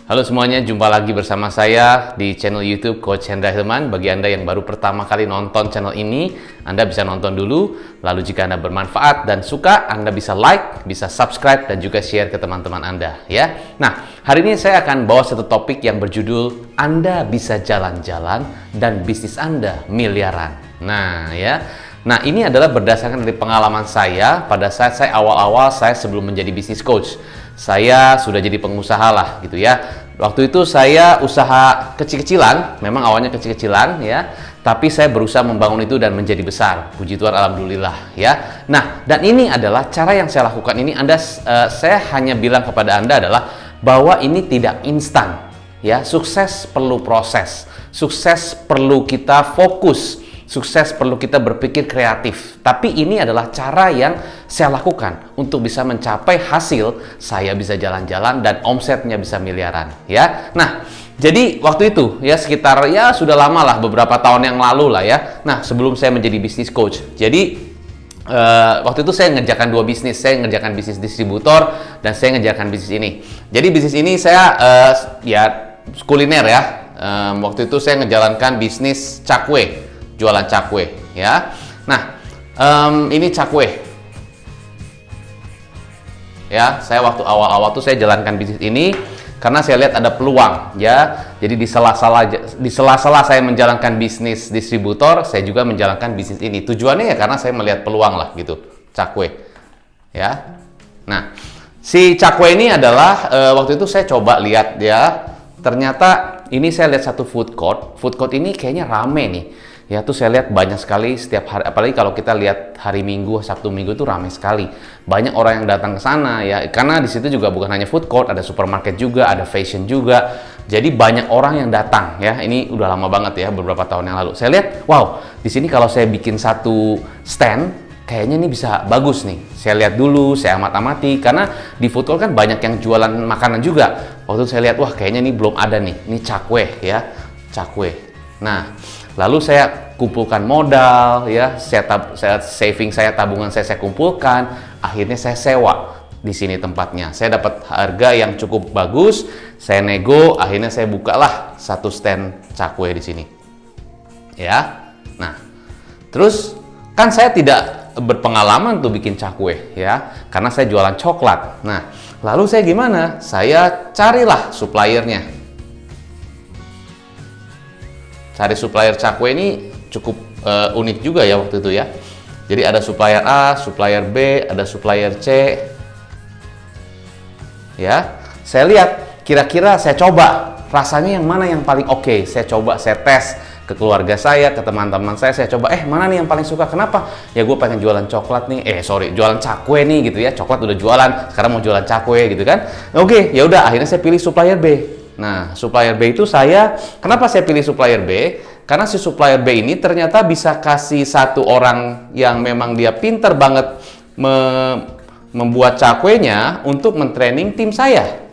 Halo semuanya, jumpa lagi bersama saya di channel YouTube Coach Hendra Hilman. Bagi Anda yang baru pertama kali nonton channel ini, Anda bisa nonton dulu. Lalu jika Anda bermanfaat dan suka, Anda bisa like, bisa subscribe, dan juga share ke teman-teman Anda, ya. Nah, hari ini saya akan bawa satu topik yang berjudul Anda bisa jalan-jalan dan bisnis Anda miliaran. Nah, ya. Nah, ini adalah berdasarkan dari pengalaman saya pada saat saya awal-awal sebelum menjadi bisnis coach. Saya sudah jadi pengusaha lah gitu ya. Waktu itu saya usaha kecil-kecilan, memang awalnya kecil-kecilan ya, tapi saya berusaha membangun itu dan menjadi besar. Puji Tuhan, alhamdulillah ya. Nah, dan ini adalah cara yang saya lakukan ini. Saya hanya bilang kepada Anda adalah bahwa ini tidak instan ya. Sukses perlu proses. Sukses perlu kita fokus. Sukses perlu kita berpikir kreatif. Tapi ini adalah cara yang saya lakukan untuk bisa mencapai hasil. Saya bisa jalan-jalan dan omsetnya bisa miliaran ya. Nah, jadi waktu itu ya sekitar ya sudah lama lah, beberapa tahun yang lalu lah ya. Nah, sebelum saya menjadi bisnis coach. Jadi waktu itu saya ngerjakan dua bisnis. Saya ngerjakan bisnis distributor dan saya ngerjakan bisnis ini. Jadi bisnis ini saya ya kuliner ya. Waktu itu saya ngejalankan bisnis cakwe, jualan cakwe ya. Nah, ini cakwe ya. Saya waktu awal-awal tuh saya jalankan bisnis ini karena saya lihat ada peluang ya. Jadi di sela-sela saya menjalankan bisnis distributor, saya juga menjalankan bisnis ini. Tujuannya ya karena saya melihat peluang lah gitu, cakwe ya. Nah, si cakwe ini adalah waktu itu saya coba lihat ya. Ternyata ini saya lihat satu food court. Food court ini kayaknya rame nih. Ya, tuh saya lihat banyak sekali setiap hari, apalagi kalau kita lihat hari Minggu, Sabtu Minggu itu ramai sekali. Banyak orang yang datang ke sana ya, karena di situ juga bukan hanya food court, ada supermarket juga, ada fashion juga. Jadi banyak orang yang datang ya. Ini udah lama banget ya, beberapa tahun yang lalu. Saya lihat, wow, di sini kalau saya bikin satu stand, kayaknya ini bisa bagus nih. Saya lihat dulu, saya amati karena di food court kan banyak yang jualan makanan juga. Waktu itu saya lihat, wah kayaknya ini belum ada nih. Ini cakwe ya, cakwe. Nah, lalu saya kumpulkan modal ya, tabungan saya kumpulkan, akhirnya saya sewa di sini tempatnya. Saya dapat harga yang cukup bagus, saya nego, akhirnya saya bukalah satu stand cakwe di sini. Ya. Nah, terus kan saya tidak berpengalaman tuh bikin cakwe ya, karena saya jualan coklat. Nah, lalu saya gimana? Saya carilah suppliernya. Cari supplier cakwe ini cukup unik juga ya waktu itu ya. Jadi ada supplier A, supplier B, ada supplier C. Ya, saya lihat kira-kira saya coba rasanya yang mana yang paling oke. Saya coba, saya tes ke keluarga saya, ke teman-teman saya coba, mana nih yang paling suka? Kenapa? Ya gue pengen jualan coklat nih, jualan cakwe nih gitu ya. Coklat udah jualan, sekarang mau jualan cakwe gitu kan. Oke, ya udah akhirnya saya pilih supplier B. Nah, supplier B itu kenapa saya pilih supplier B? Karena si supplier B ini ternyata bisa kasih satu orang yang memang dia pinter banget membuat cakwenya untuk mentraining tim saya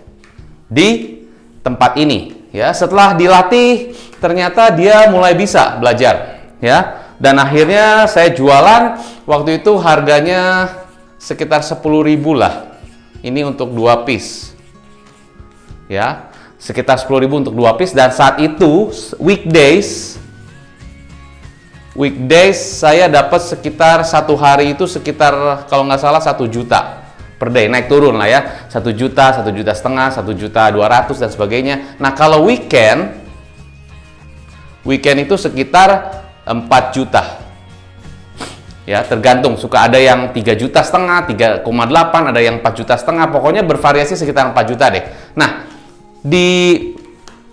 di tempat ini. Ya, setelah dilatih, ternyata dia mulai bisa belajar. Ya, dan akhirnya saya jualan. Waktu itu harganya sekitar 10.000 lah. Ini untuk 2 piece. Ya. Sekitar 10.000 untuk 2 piece, dan saat itu weekdays saya dapat sekitar satu hari itu sekitar kalau nggak salah 1 juta per day, naik turun lah ya, 1 juta, 1,5 juta, 1.200.000 dan sebagainya. Nah, kalau weekend itu sekitar 4 juta ya, tergantung, suka ada yang 3,5 juta, 3,8, ada yang 4,5 juta, pokoknya bervariasi sekitar 4 juta deh. Nah, di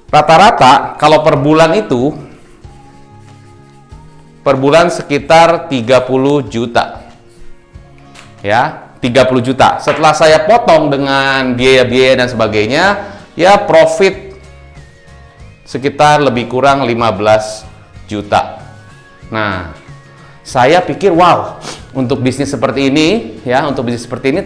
rata-rata kalau per bulan sekitar 30 juta ya, 30 juta. Setelah saya potong dengan biaya-biaya dan sebagainya ya, profit sekitar lebih kurang 15 juta. Nah, saya pikir wow, untuk bisnis seperti ini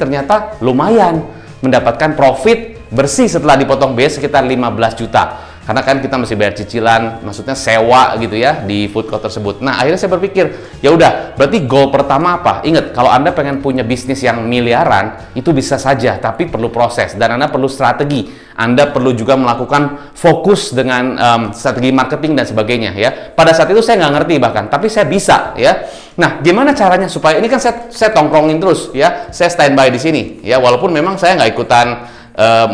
ternyata lumayan mendapatkan profit bersih setelah dipotong biaya sekitar 15 juta. Karena kan kita mesti bayar cicilan, maksudnya sewa gitu ya di food court tersebut. Nah, akhirnya saya berpikir, ya udah, berarti goal pertama apa? Ingat, kalau Anda pengen punya bisnis yang miliaran, itu bisa saja, tapi perlu proses dan Anda perlu strategi. Anda perlu juga melakukan fokus dengan strategi marketing dan sebagainya ya. Pada saat itu saya nggak ngerti bahkan, tapi saya bisa ya. Nah, gimana caranya supaya ini kan saya tongkrongin terus ya, saya standby di sini ya, walaupun memang saya nggak ikutan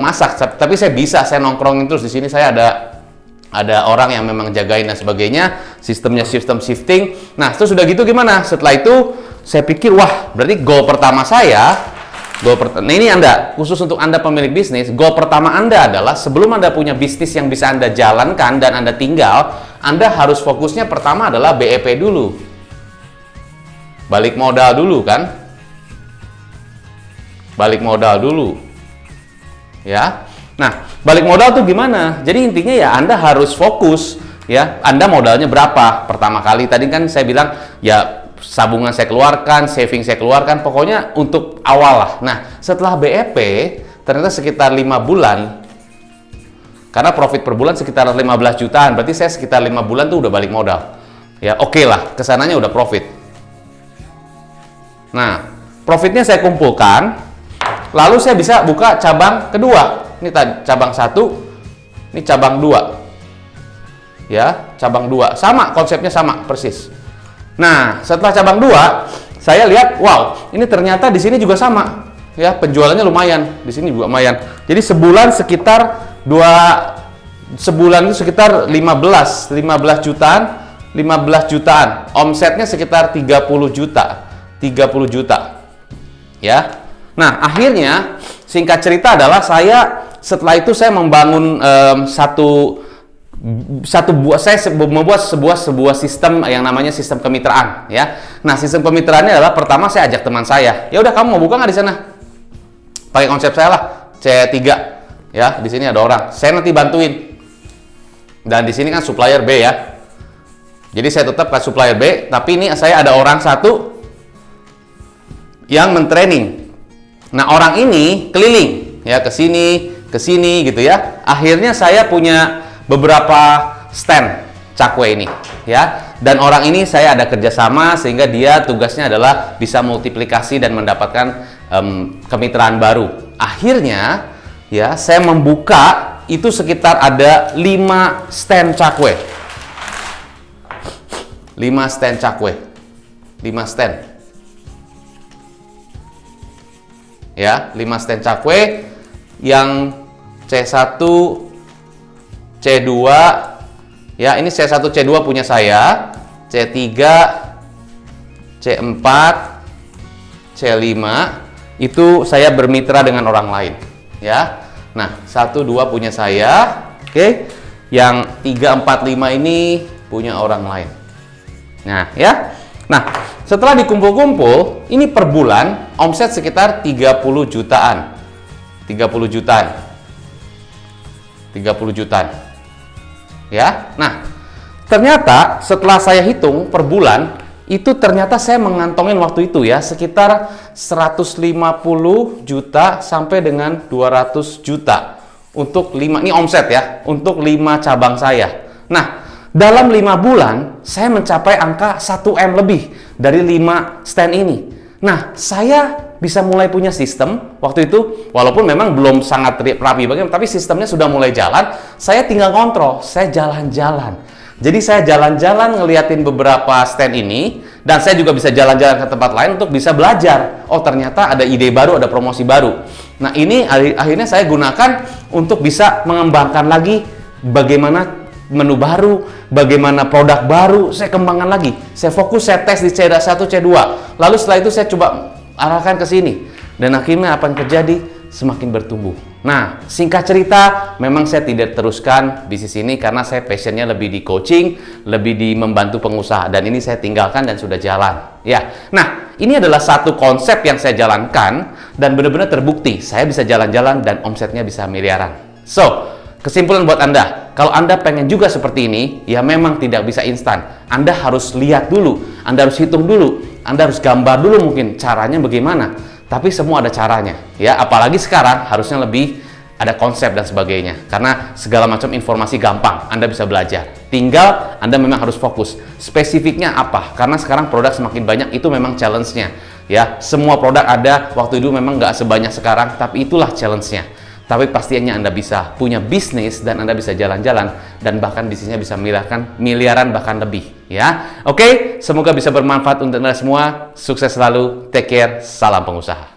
masak, tapi saya bisa, saya nongkrongin terus di sini. Saya ada orang yang memang jagain dan sebagainya, sistemnya sistem shifting. Nah, terus sudah gitu gimana? Setelah itu saya pikir, wah, berarti goal pertama saya, nah ini Anda, khusus untuk Anda pemilik bisnis, goal pertama Anda adalah sebelum Anda punya bisnis yang bisa Anda jalankan dan Anda tinggal, Anda harus fokusnya pertama adalah BEP dulu. Balik modal dulu kan? Balik modal dulu. Ya. Nah, balik modal tuh gimana? Jadi intinya ya Anda harus fokus ya. Anda modalnya berapa? Pertama kali tadi kan saya bilang ya sabungan saya keluarkan, saving saya keluarkan, pokoknya untuk awal lah. Nah, setelah BEP ternyata sekitar 5 bulan, karena profit per bulan sekitar 15 jutaan, berarti saya sekitar 5 bulan tuh udah balik modal. Ya oke lah, kesananya udah profit. Nah, profitnya saya kumpulkan, lalu saya bisa buka cabang kedua. Ini tadi cabang 1, ini cabang 2. Ya, cabang 2. Sama, konsepnya sama persis. Nah, setelah cabang 2, saya lihat, wow, ini ternyata di sini juga sama. Ya, penjualannya lumayan. Di sini juga lumayan. Jadi sebulan sekitar sebulan itu sekitar 15 jutaan, 15 jutaan. Omsetnya sekitar 30 juta. 30 juta. Ya. Nah, akhirnya singkat cerita adalah setelah itu saya membangun membuat sebuah sistem yang namanya sistem kemitraan ya. Nah, sistem kemitraannya adalah pertama saya ajak teman saya. Ya udah, kamu mau buka nggak di sana? Pakai konsep saya lah, C3 ya. Di sini ada orang, saya nanti bantuin. Dan di sini kan supplier B ya. Jadi saya tetap ke supplier B, tapi ini saya ada orang satu yang mentraining. Nah, orang ini keliling ya ke sini gitu ya. Akhirnya saya punya beberapa stand cakwe ini ya. Dan orang ini saya ada kerjasama sehingga dia tugasnya adalah bisa multiplikasi dan mendapatkan kemitraan baru. Akhirnya ya saya membuka itu sekitar ada 5 stand cakwe. 5 stand cakwe. 5 stand. Ya, 5 stand cakwe yang C1, C2 ya, ini C1, C2 punya saya, C3, C4, C5 itu saya bermitra dengan orang lain ya. Nah, 1, 2 punya saya, oke. Yang 3, 4, 5 ini punya orang lain. Nah, ya. Nah, setelah dikumpul-kumpul, ini per bulan omset sekitar 30 jutaan. 30 jutaan. 30 jutaan. Ya. Nah, ternyata setelah saya hitung per bulan, itu ternyata saya mengantongin waktu itu ya sekitar 150 juta sampai dengan 200 juta untuk 5, ini omset ya, untuk 5 cabang saya. Nah, dalam 5 bulan saya mencapai angka 1M lebih dari 5 stand ini. Nah, saya bisa mulai punya sistem waktu itu, walaupun memang belum sangat rapi bagaimana, tapi sistemnya sudah mulai jalan. Saya tinggal kontrol, saya jalan-jalan. Jadi saya jalan-jalan ngeliatin beberapa stand ini, dan saya juga bisa jalan-jalan ke tempat lain untuk bisa belajar. Oh, ternyata ada ide baru, ada promosi baru. Nah, ini akhirnya saya gunakan untuk bisa mengembangkan lagi bagaimana menu baru, bagaimana produk baru, saya kembangkan lagi. Saya fokus, saya tes di C1, C2. Lalu setelah itu saya coba arahkan ke sini. Dan akhirnya apa yang terjadi? Semakin bertumbuh. Nah, singkat cerita, memang saya tidak teruskan bisnis ini karena saya passionnya lebih di coaching, lebih di membantu pengusaha. Dan ini saya tinggalkan dan sudah jalan. Ya, nah ini adalah satu konsep yang saya jalankan dan benar-benar terbukti. Saya bisa jalan-jalan dan omsetnya bisa miliaran. So, kesimpulan buat Anda, kalau Anda pengen juga seperti ini, ya memang tidak bisa instan. Anda harus lihat dulu, Anda harus hitung dulu, Anda harus gambar dulu mungkin caranya bagaimana. Tapi semua ada caranya, ya. Apalagi sekarang harusnya lebih ada konsep dan sebagainya. Karena segala macam informasi gampang, Anda bisa belajar. Tinggal Anda memang harus fokus. Spesifiknya apa? Karena sekarang produk semakin banyak, itu memang challenge-nya. Ya, semua produk ada, waktu dulu memang nggak sebanyak sekarang, tapi itulah challenge-nya. Tapi pastinya Anda bisa punya bisnis dan Anda bisa jalan-jalan dan bahkan bisnisnya bisa miliaran bahkan lebih, ya. Oke, semoga bisa bermanfaat untuk Anda semua. Sukses selalu, take care, salam pengusaha.